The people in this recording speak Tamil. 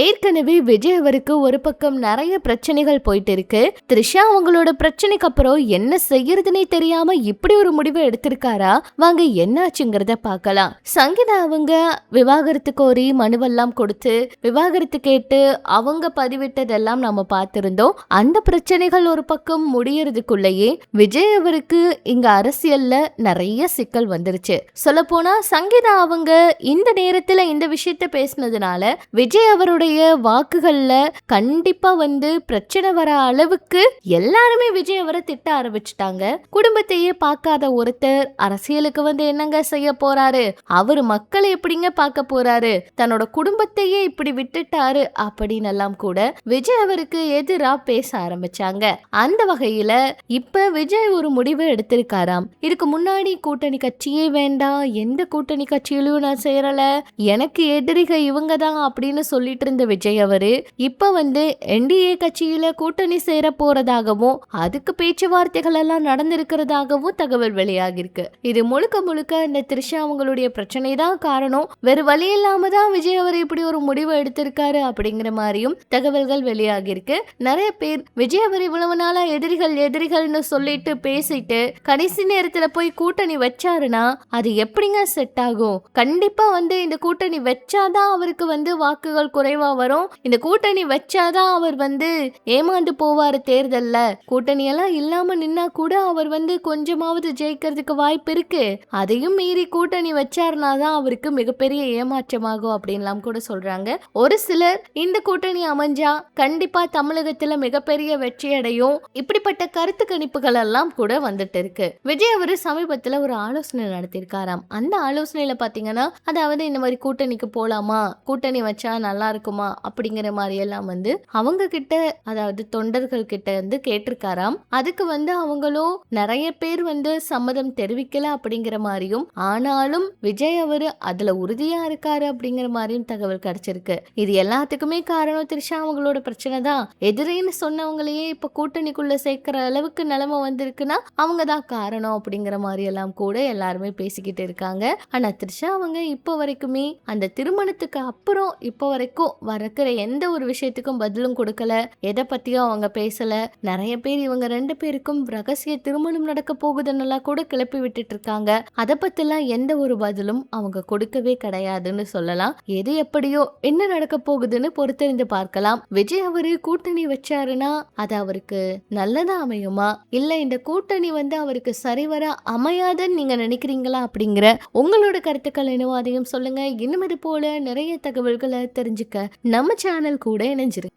ஏற்கனவே விஜய் அவருக்கு ஒரு பக்கம் நிறைய பிரச்சனைகள் போயிட்டு இருக்கு. த்ரிஷா அவங்களோட பிரச்சனைக்கு அப்புறம் என்ன செய்யறதுன்னே தெரியாம இப்படி ஒரு முடிவை எடுத்திருக்காரா? வாங்க என்னாச்சுங்கிறத பார்க்கலாம். சங்கீதா அவங்க விவாகரத்து கோரி மனுவெல்லாம் கொடுத்து விவாகரத்து கேட்டு அவங்க பதிவிட்டதெல்லாம் நம்ம பார்த்திருந்தோம். அந்த பிரச்சனைகள் ஒரு பக்கம் முடியறதுக்குள்ளேயே விஜய் அவருக்கு இங்க அரசியல்ல நிறைய சிக்கல் வந்துருச்சு. சொல்ல போனா சங்கீதா அவங்க இந்த நேரத்துல இந்த விஷயத்த பேசினதுனால விஜய் அவருடைய வாக்குகள்ல கண்டிப்பா பிரச்சனை வர அளவுக்கு எல்லாருமே விஜய் அவரை திட்ட ஆரம்பிச்சுட்டாங்க. குடும்பத்தையே பார்க்காத ஒருத்தர் அரசியலுக்கு என்னங்க செய்ய போறாரு, அவரு மக்களை எப்படிங்க பார்க்க போறாரு, தன்னோட குடும்பத்தையே இப்படி விட்டுட்டாரு அப்படின்னு எல்லாம் கூட விஜய் அவருக்கு எதிரா பேச ஆரம்பிச்சாங்க. அந்த வகையில இப்ப விஜய் ஒரு முடிவு எடுத்திருக்காராம். இதுக்கு முன்னாடி கூட்டணி கட்சியே வேண்டாம், எந்த கூட்டணி கட்சியிலும் நான் சேரல, எனக்கு எதிரிக இவங்க தான் அப்படின்னு சொல்லிட்டு இருந்த விஜய் அவரு இப்ப என்டிஏ கட்சியில கூட்டணி சேர போறதாகவும் அதுக்கு பேச்சுவார்த்தைகள் எல்லாம் நடந்திருக்கிறதாகவும் தகவல் வெளியாகிருக்கு. இது முழுக்க முழுக்க இந்த த்ரிஷா அவங்களுடைய பிரச்சனை தான் காரணம், வேறு வழி இல்லாம தான் விஜய் அவர் இப்படி ஒரு முடிவு எடுத்திருக்காரு அப்படிங்கிற மாதிரியும் தகவல்கள் வெளியாகிருக்கு. நிறைய பேர் விஜய் அவர் இவ்வளவு நாளா எதிரிகள்னு சொல்லிட்டு பேசிட்டு கடைசி நேரத்துல போய் கூட்டணி வச்சாருன்னா அது எப்படிங்க செட் ஆகும்? கண்டிப்பா இந்த கூட்டணி வச்சாதான் அவருக்கு வாக்குகள் குறைவா வரும், இந்த கூட்டணி வச்சாதான் அவர் ஏமாந்து போவாரு தேர்தல்ல, கூட்டணி எல்லாம் இல்லாம நின்னா கூட அவர் கொஞ்சமாவது ஜெயிக்கிறதுக்கு வாய்ப்பு இருக்கு, அதையும் மீறி கூட்டணி வச்சாருனா தான் அவருக்கு மிகப்பெரிய ஏமாற்றமாகும் அப்படின்லாம் கூட சொல்றாங்க. ஒரு சிலர் இந்த கூட்டணி அமைஞ்சா கண்டிப்பா தமிழகத்துல மிகப்பெரிய வெற்றி அடையும், இப்படிப்பட்ட கருத்து கணிப்புகள் எல்லாம் கூட வந்துட்டு இருக்கு. விஜய் அவரு சமீபத்துல ஒரு ஆலோசனை நடத்திருக்காராம். அந்த ஆலோசனையில பாத்தீங்கன்னா அதாவது இந்த மாதிரி கூட்டணிக்கு போலாமா, கூட்டணி வச்சா நல்லா இருக்குமா அப்படிங்கிற மாதிரி எல்லாம் அவங்க கிட்ட அதாவது தொண்டர்கள் கிட்ட கேட்டிருக்காராம். அதுக்கு அவங்களும் நிறைய பேர் சம்மதம் தெரிவிக்கல அப்படிங்கிற மாதிரியும், ஆனாலும் விஜய் அவரு அதுல உறுதியா இருக்காரு அப்படிங்கிற மாதிரியும் தகவல் கிடைச்சிருக்கு. இது எல்லாத்துக்குமே காரணம் த்ரிஷா அவங்களோட பிரச்சனை தான். எதிரின்னு சொன்னவங்களையே இப்ப கூட்டணிக்குள்ள சேர்க்கிற அளவுக்கு நிலைமை வந்திருக்குன்னா அவங்க தான் காரணம் அப்படிங்கிற மாதிரி எல்லாம் கூட எல்லாருமே பேசிக்கிட்டு இருக்காங்க. ஆனா த்ரிஷா அவங்க இப்போ வரைக்குமே அந்த திருமணத்துக்கு அப்புறம் இப்போ வரைக்கும் வரக்கிற எந்த ஒரு விஷயத்துக்கும் பதிலும் கொடுக்கல, எதை பத்தியும் அவங்க பேசல. நிறைய பேர் இவங்க 2 பேருக்கும் ரகசிய திருமணம் நடக்க போகுதுன்னெல்லாம் கூட கிளப்பி விட்டுட்டு இருக்காங்க. அதை பத்திலாம் எந்த ஒரு பதிலும் அவங்க கொடுக்கவே கிடையாதுன்னு சொல்லலாம். எது எப்படியோ என்ன நடக்க போகுதுன்னு பொறுத்திருந்து பார்க்கலாம். விஜய் அவரு கூட்டணி வச்சாருன்னா அது அவருக்கு நல்லதா அமையுமா, இல்ல இந்த கூட்டணி அவருக்கு சரிவர அமையாதுன்னு நீங்க நினைக்கிறீங்களா அப்படிங்கிற உங்களோட கருத்துக்கள் என்னவோ அதையும் சொல்லுங்க. இன்னும் இது போல நிறைய தகவல்களை தெரிஞ்சுக்க நம்ம சேனல் கூட இணைஞ்சிரு.